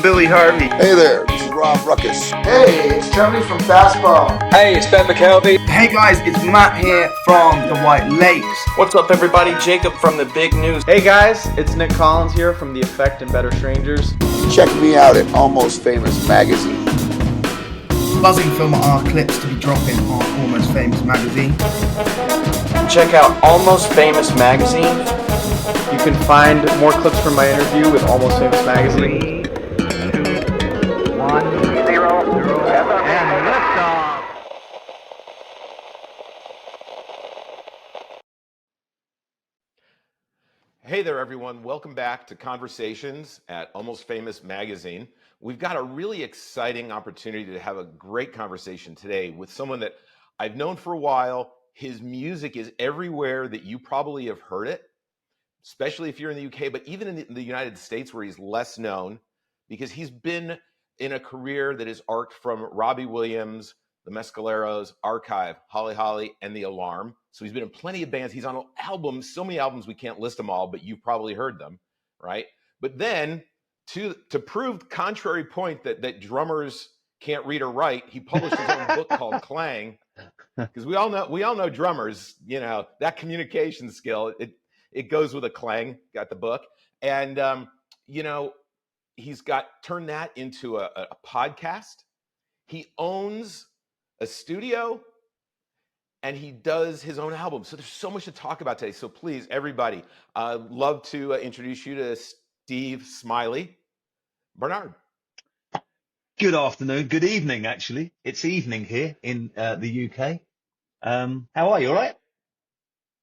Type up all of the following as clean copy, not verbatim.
Billy Harvey. Hey there, this is Rob Ruckus. Hey, it's Tony from Fastball. Hey, it's Ben McKelvey. Hey guys, it's Matt here from the White Lakes. What's up, everybody? Jacob from the Big News. Hey guys, it's Nick Collins here from The Effect and Better Strangers. Check me out at Almost Famous Magazine. Buzzing film our clips to be dropping on Almost Famous Magazine. Check out Almost Famous Magazine. You can find more clips from my interview with Almost Famous Magazine. 3, 2, 1, 0, and liftoff. Hey there, everyone. Welcome back to Conversations at Almost Famous Magazine. We've got a really exciting opportunity to have a great conversation today with someone that I've known for a while. His music is everywhere that you probably have heard it, especially if you're in the UK, but even in the United States where he's less known, because he's been in a career that is arced from Robbie Williams, The Mescaleros, Archive, Holly Holly, and The Alarm. So he's been in plenty of bands. He's on albums, so many albums we can't list them all, but you've probably heard them, right? But then to prove contrary point that drummers can't read or write, he published his own book called Clang, because we all know drummers, you know, that communication skill, it goes with a clang. Got the book, and you know, he's turned that into a podcast. He owns a studio, and he does his own album. So there's so much to talk about today. So please, everybody, love to introduce you to Steve Smiley. Barnard. Good afternoon, good evening, actually. It's evening here in the UK. How are you, all right?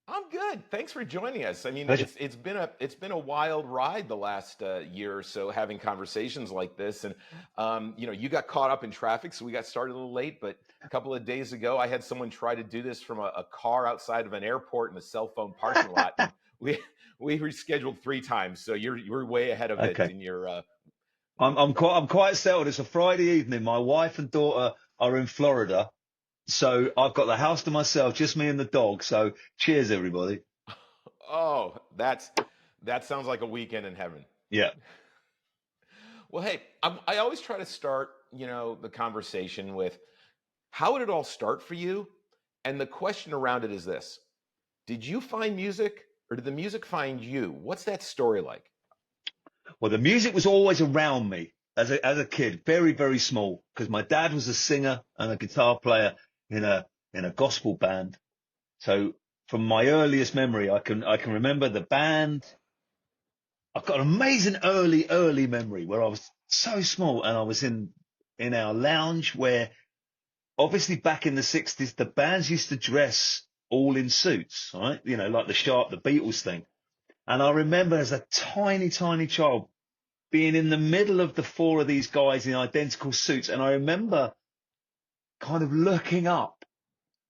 I'm good. Thanks for joining us. I mean, Pleasure. it's been a wild ride the last year or so, having conversations like this. And you know, you got caught up in traffic, so we got started a little late. But a couple of days ago, I had someone try to do this from a car outside of an airport in a cell phone parking lot. We rescheduled 3 times, so you're way ahead of it in your. I'm quite settled. It's a Friday evening. My wife and daughter are in Florida, so I've got the house to myself, just me and the dog. So cheers, everybody. Oh, that sounds like a weekend in heaven. Yeah. Well, hey, I always try to start, you know, the conversation with how did it all start for you? And the question around it is this: did you find music, or did the music find you? What's that story like? Well, the music was always around me as a kid, very, very small, because my dad was a singer and a guitar player in a gospel band. So from my earliest memory, I can remember the band. I've got an amazing early memory where I was so small and I was in our lounge where, obviously back in the 60s, the bands used to dress all in suits, right? You know, like the Beatles thing. And I remember as a tiny child being in the middle of the 4 of these guys in identical suits. And I remember kind of looking up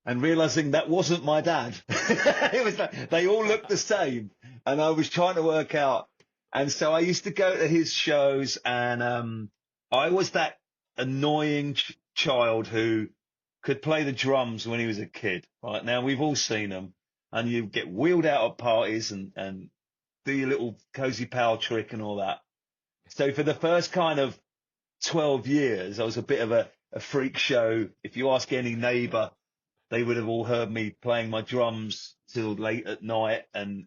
and realizing that wasn't my dad. It was like, they all looked the same. And I was trying to work out. And so I used to go to his shows, and I was that annoying child who could play the drums when he was a kid. Right now, we've all seen them, and you get wheeled out at parties and do your little cozy pal trick and all that. So for the first kind of 12 years, I was a bit of a freak show. If you ask any neighbor, they would have all heard me playing my drums till late at night and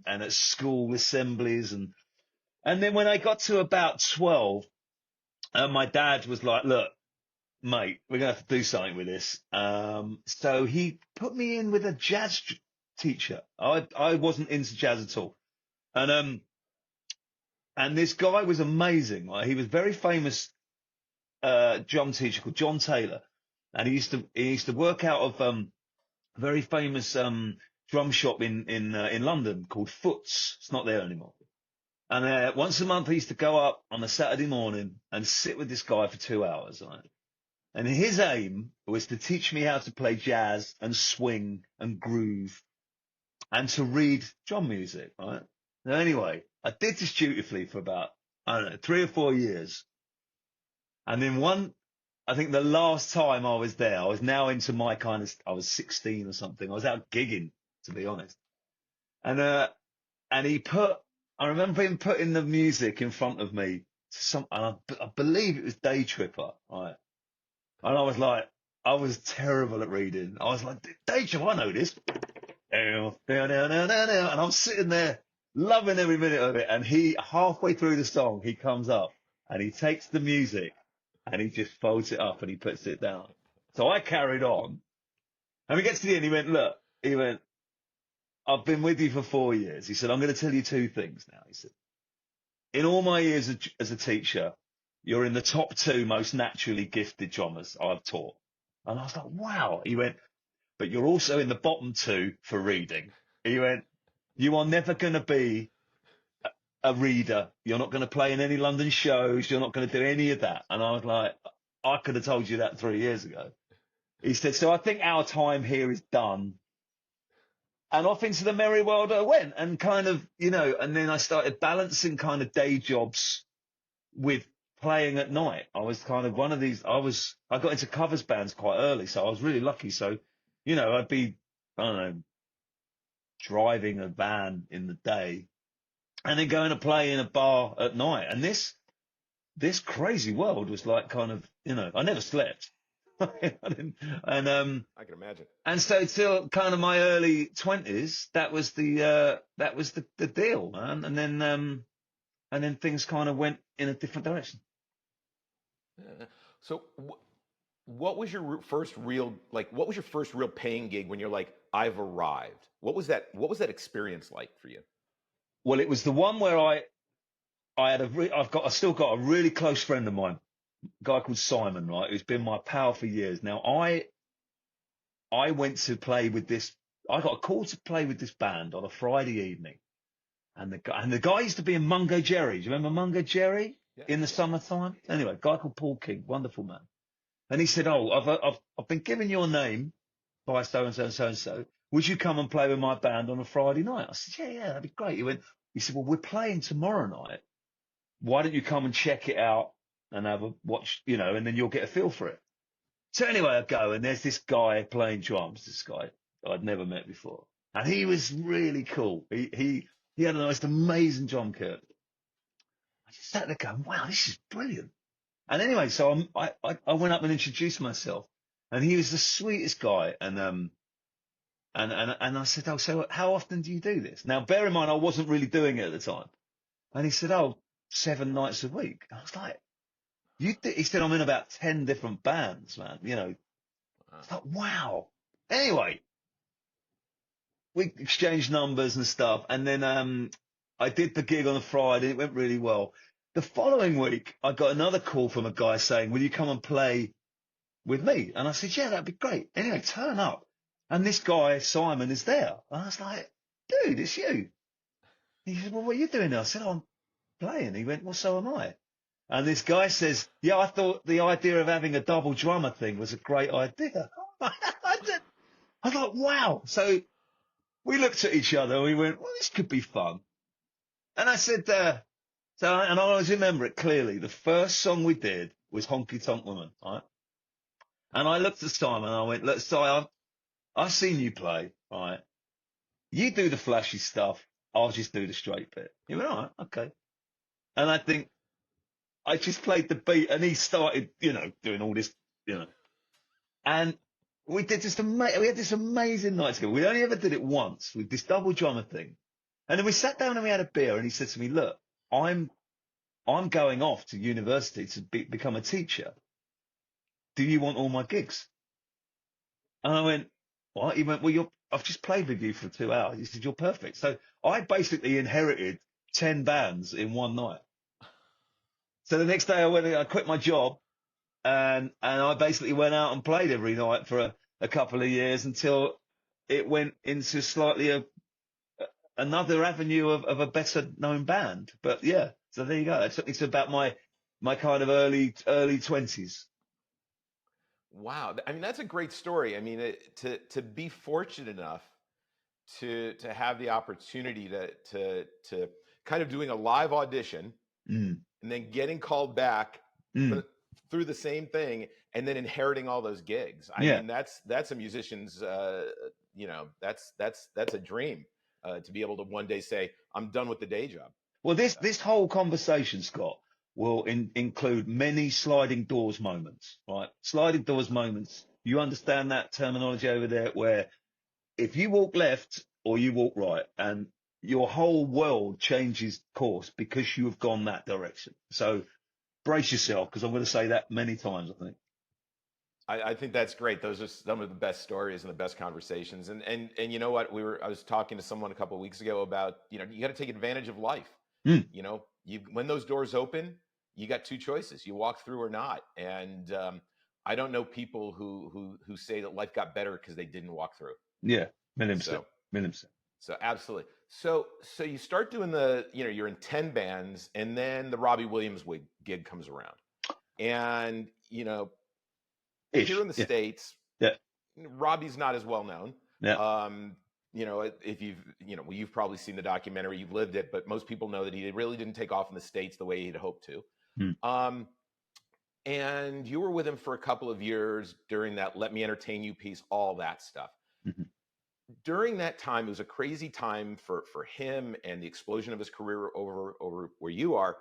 at school assemblies. And then when I got to about 12, my dad was like, look, mate, we're going to have to do something with this. So he put me in with a jazz teacher. I wasn't into jazz at all. And this guy was amazing. Right? He was a very famous drum teacher called John Taylor, and he used to work out of a very famous drum shop in London called Foots. It's not there anymore. And once a month, I used to go up on a Saturday morning and sit with this guy for 2 hours. Right? And his aim was to teach me how to play jazz and swing and groove, and to read drum music. Right? Now, anyway, I did this dutifully for about, I don't know, 3 or 4 years. And then I think the last time I was there, I was now into my I was 16 or something. I was out gigging, to be honest. And I remember him putting the music in front of me I believe it was Day Tripper, right? And I was terrible at reading. I was like, Day Tripper, I know this. And I'm sitting there loving every minute of it. And he, halfway through the song, he comes up and he takes the music and he just folds it up and he puts it down. So I carried on. And we get to the end, he went, I've been with you for 4 years. He said, I'm going to tell you two things now. He said, in all my years as a teacher, you're in the top 2 most naturally gifted drummers I've taught. And I was like, wow. He went, but you're also in the bottom 2 for reading. He went, you are never going to be a reader. You're not going to play in any London shows. You're not going to do any of that. And I was like, I could have told you that 3 years ago. He said, so I think our time here is done. And off into the merry world I went, and kind of, and then I started balancing kind of day jobs with playing at night. I was kind of one of these, I got into covers bands quite early, so I was really lucky. So, I'd be, I don't know, driving a van in the day and then going to play in a bar at night. And this crazy world was like kind of, I never slept. I can imagine. And so till kind of my early 20s, that was the deal, man. And then things kind of went in a different direction. So what was your first real paying gig when you're like, I've arrived? What was that experience like for you? Well, it was the one where I've still got a really close friend of mine, a guy called Simon, right, who's been my pal for years. Now, I went to play with this. I got a call to play with this band on a Friday evening, and the guy used to be in Mungo Jerry. Do you remember Mungo Jerry? Yeah. In the summertime? Anyway, a guy called Paul King, wonderful man. And he said, "Oh, I've been given your name by so and so and so and so. Would you come and play with my band on a Friday night?" I said, "Yeah, that'd be great." He said, "Well, we're playing tomorrow night. Why don't you come and check it out and have a watch, and then you'll get a feel for it." So anyway, I go, and there's this guy playing drums, this guy I'd never met before. And he was really cool. He had a most amazing drum kit. I just sat there going, wow, this is brilliant. And anyway, so I went up and introduced myself, and he was the sweetest guy. And I said, "Oh, so how often do you do this?" Now, bear in mind, I wasn't really doing it at the time. And he said, "Oh, 7 nights a week." I was like, he said, "I'm in about 10 different bands, man." I was like, wow. Anyway, we exchanged numbers and stuff. And then, I did the gig on a Friday. It went really well. The following week, I got another call from a guy saying, "Will you come and play with me?" And I said, "Yeah, that'd be great." Anyway, turn up. And this guy, Simon, is there. And I was like, "Dude, it's you." He said, "Well, what are you doing now?" I said, "Oh, I'm playing." He went, "Well, so am I." And this guy says, "Yeah, I thought the idea of having a double drummer thing was a great idea." I was like, wow. So we looked at each other and we went, "Well, this could be fun." And I said, and I always remember it clearly. The first song we did was Honky Tonk Woman, right? And I looked at Simon and I went, "Look, Si, I've seen you play, right? You do the flashy stuff. I'll just do the straight bit." He went, "All right, okay." And I think I just played the beat and he started, doing all this, and we did we had this amazing night together. We only ever did it once with this double drummer thing. And then we sat down and we had a beer and he said to me, "Look, I'm going off to university to become a teacher. Do you want all my gigs?" And I went, "What?" He went, "Well, I've just played with you for 2 hours." He said, "You're perfect." So I basically inherited 10 bands in one night. So the next day I quit my job and I basically went out and played every night for a couple of years until it went into slightly another avenue of a better known band. But yeah, so there you go. It took me to about my kind of early 20s. Wow. I mean, that's a great story. I mean, to be fortunate enough to have the opportunity to kind of doing a live audition and then getting called back through the same thing and then inheriting all those gigs. I mean, that's a musician's, that's a dream to be able to one day say, "I'm done with the day job." Well, this whole conversation, Scott, will include many sliding doors moments, right? Sliding doors moments. You understand that terminology over there, where if you walk left or you walk right, and your whole world changes course because you have gone that direction. So brace yourself, because I'm going to say that many times, I think. I think that's great. Those are some of the best stories and the best conversations. And you know what? I was talking to someone a couple of weeks ago about, you got to take advantage of life. Mm. When those doors open, you got two choices: you walk through or not. And I don't know people who say that life got better because they didn't walk through. Yeah, million percent. So absolutely. So you start doing you're in 10 bands, and then the Robbie Williams gig comes around, and here in the States, yeah, Robbie's not as well known. Yeah. If you've probably seen the documentary, you've lived it, but most people know that he really didn't take off in the States the way he'd hoped to. Hmm. And you were with him for a couple of years during that Let Me Entertain You piece, all that stuff. Mm-hmm. During that time, it was a crazy time for him and the explosion of his career over where you are.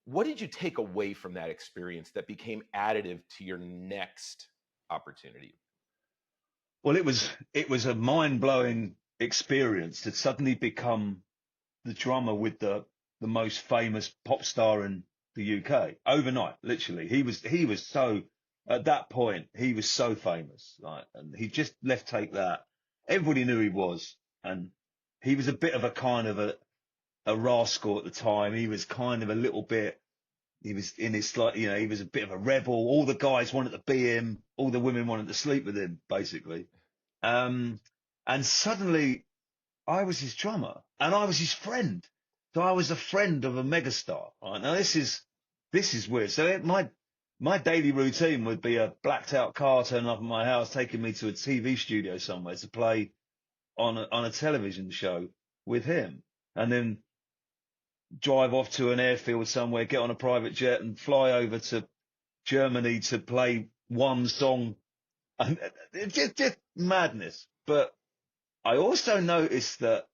What did you take away from that experience that became additive to your next opportunity? Well, it was a mind-blowing experience to suddenly become the drummer with the most famous pop star in the UK overnight. Literally, he was so, at that point he was so famous, right? And he just left Take That. Everybody knew he was, and he was a bit of a kind of a rascal at the time. He was kind of a little bit. He was in his he was a bit of a rebel. All the guys wanted to be him. All the women wanted to sleep with him, basically. And suddenly I was his drummer and I was his friend. So I was a friend of a megastar. Right? Now this is weird. So my daily routine would be a blacked out car turning up at my house, taking me to a TV studio somewhere to play on a television show with him, and then drive off to an airfield somewhere, get on a private jet and fly over to Germany to play one song. And just madness. But I also noticed that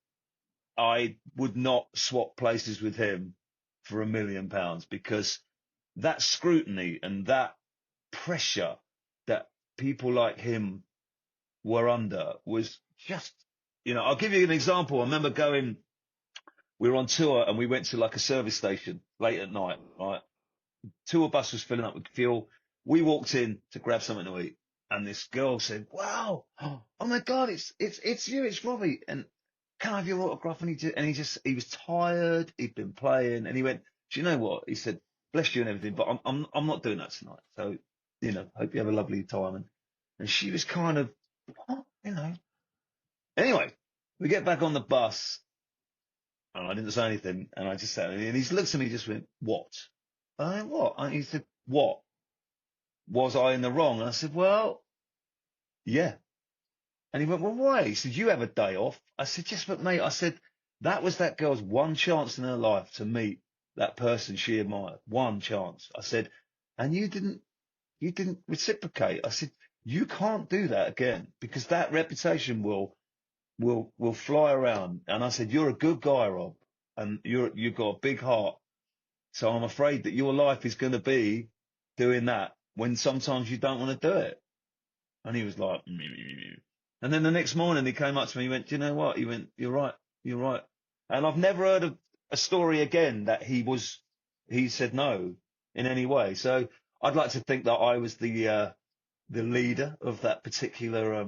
I would not swap places with him for £1 million, because that scrutiny and that pressure that people like him were under was just, I'll give you an example. I remember we were on tour and we went to like a service station late at night, right? Tour bus was filling up with fuel. We walked in to grab something to eat, and this girl said, "Wow, oh my God, it's you, it's Robbie, and can I have your autograph?" And he was tired. He'd been playing, and he went, "Do you know what?" He said, "Bless you and everything, but I'm not doing that tonight. So, hope you have a lovely time." And she was kind of, Anyway, we get back on the bus, and I didn't say anything, and I just sat there, and he looked at me, and just went, "What?" I went, "What?" And he said, "What? Was I in the wrong?" And I said, "Well, yeah." And he went, "Well, why?" He said, "You have a day off." I said, "Yes, but mate," I said, "that was that girl's one chance in her life to meet that person she admired. One chance." I said, "And you didn't reciprocate." I said, "You can't do that again, because that reputation will fly around." And I said, "You're a good guy, Rob, and you've got a big heart. So I'm afraid that your life is going to be doing that when sometimes you don't want to do it." And he was like, "Mm." And then the next morning he came up to me, he went, "Do you know what?" He went, "You're right. And I've never heard of a story again that he said no in any way. So I'd like to think that I was the leader of that particular,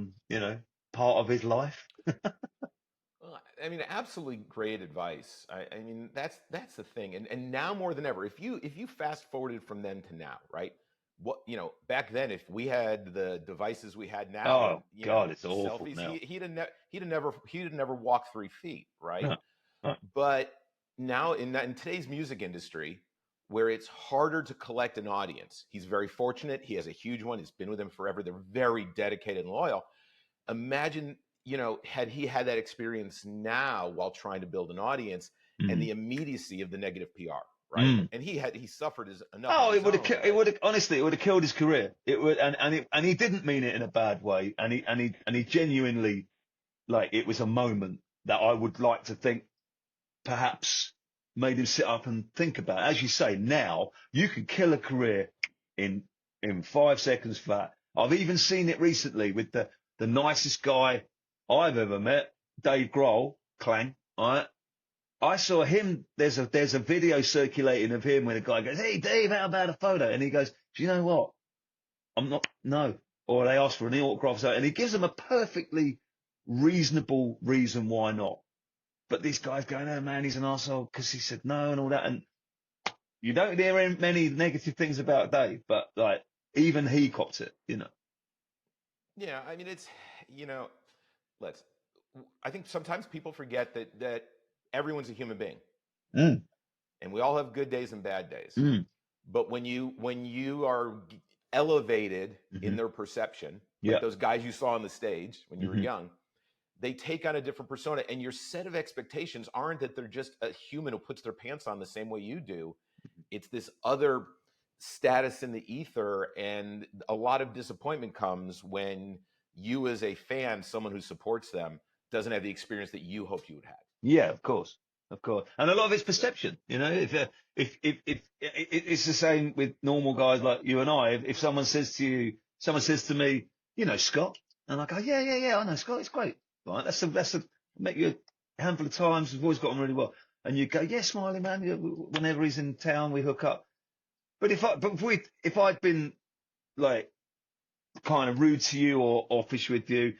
part of his life. Well, I mean, absolutely great advice. I mean, that's the thing. And now more than ever, if you fast forwarded from then to now, right? What, back then, if we had the devices we had now, Oh God, it's awful selfies, now. he'd have never walked 3 feet, right? No. But now in today's music industry, where it's harder to collect an audience, he's very fortunate. He has a huge one. He's been with them forever. They're very dedicated and loyal. Imagine, had he had that experience now while trying to build an audience, and the immediacy of the negative PR, right? And he suffered enough. Oh, it would have honestly, it would have killed his career. It would, and he didn't mean it in a bad way. And he genuinely, like, it was a moment that I would like to think perhaps, made him sit up and think about it. As you say, now you can kill a career in 5 seconds flat. I've even seen it recently with the nicest guy I've ever met, Dave Grohl, Clang. Right? I saw him. There's a video circulating of him when a guy goes, "Hey Dave, how about a photo?" And he goes, "Do you know what? I'm not, no." Or they ask for an autograph, and he gives them a perfectly reasonable reason why not. But this guy's going, "Oh man, he's an arsehole because he said no," and all that. And you don't hear many negative things about Dave, but like even he copped it, you know. Yeah, I mean, it's, I think sometimes people forget that everyone's a human being, and we all have good days and bad days. But when you are elevated in their perception, like those guys you saw on the stage when you were young, they take on a different persona, and your set of expectations aren't that they're just a human who puts their pants on the same way you do. It's this other status in the ether, and a lot of disappointment comes when you, as a fan, someone who supports them, doesn't have the experience that you hoped you would have. Yeah, of course, and a lot of it's perception. You know, if it's the same with normal guys like you and I. If someone says to me, you know, Scott, and I go, yeah, I know Scott, it's great, right? That's met you a handful of times. We've always got on really well, and you go, yeah, Smiley, man. Whenever he's in town, we hook up. But if I'd been like kind of rude to you or offish with you,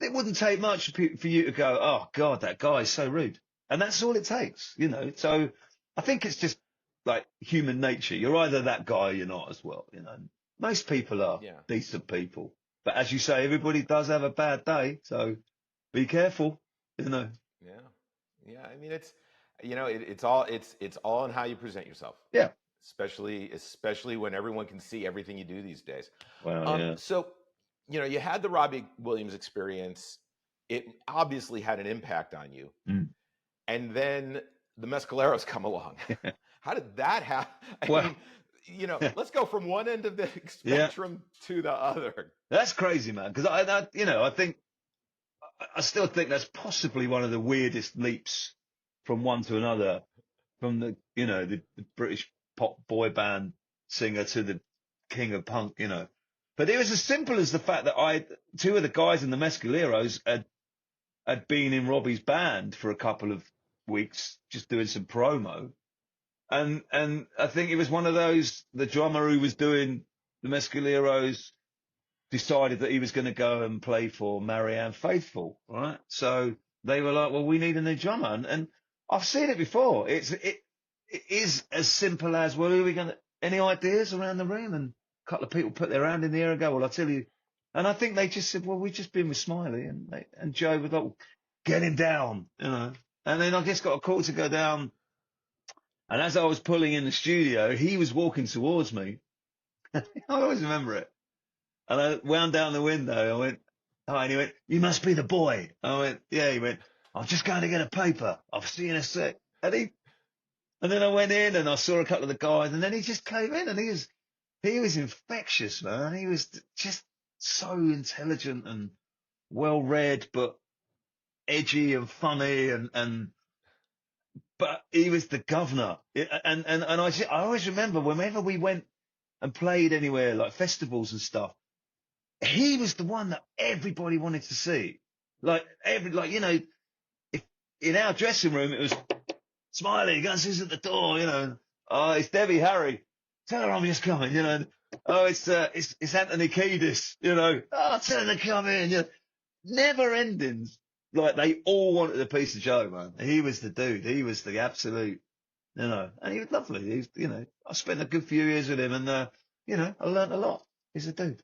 it wouldn't take much for you to go, "Oh God, that guy is so rude," and that's all it takes, you know. So I think it's just like human nature. You're either that guy or you're not as well, you know. Most people are decent people, but as you say, everybody does have a bad day, so be careful, you know. Yeah. I mean, it's, it's all in how you present yourself. Yeah. Especially when everyone can see everything you do these days. Well, yeah. So, you had the Robbie Williams experience. It obviously had an impact on you. And then the Mescaleros come along. How did that happen? I mean, let's go from one end of the spectrum to the other. That's crazy, man. Because I still think that's possibly one of the weirdest leaps from one to another, from the British pop boy band singer to the king of punk, you know. But it was as simple as the fact that two of the guys in the Mescaleros had been in Robbie's band for a couple of weeks, just doing some promo. And I think it was one of those, the drummer who was doing the Mescaleros decided that he was going to go and play for Marianne Faithfull, right? So they were like, well, we need a new drummer. And I've seen it before. It is as simple as, well, any ideas around the room? And a couple of people put their hand in the air and go, well, I'll tell you. And I think they just said, well, we've just been with Smiley. And Joe was like, get him down, you know. And then I just got a call to go down. And as I was pulling in the studio, he was walking towards me. I always remember it. And I wound down the window. I went, oh, and he went, you must be the boy. I went, yeah. He went, I'm just going to get a paper. I'll see you in a sec. And then I went in and I saw a couple of the guys, and then he just came in, and he was infectious, man. He was just so intelligent and well read, but edgy and funny, but he was the governor. And I always remember whenever we went and played anywhere like festivals and stuff, he was the one that everybody wanted to see. If in our dressing room it was, Smiley, go and see us at the door, you know. Oh, it's Debbie Harry. Tell her I'm just coming, you know. Oh, it's Anthony Kiedis, you know. Oh, tell her to come in, you know. Never endings. Like, they all wanted a piece of Joe, man. He was the dude. He was the absolute, you know. And he was lovely. He was, you know, I spent a good few years with him, and, I learned a lot. He's a dude.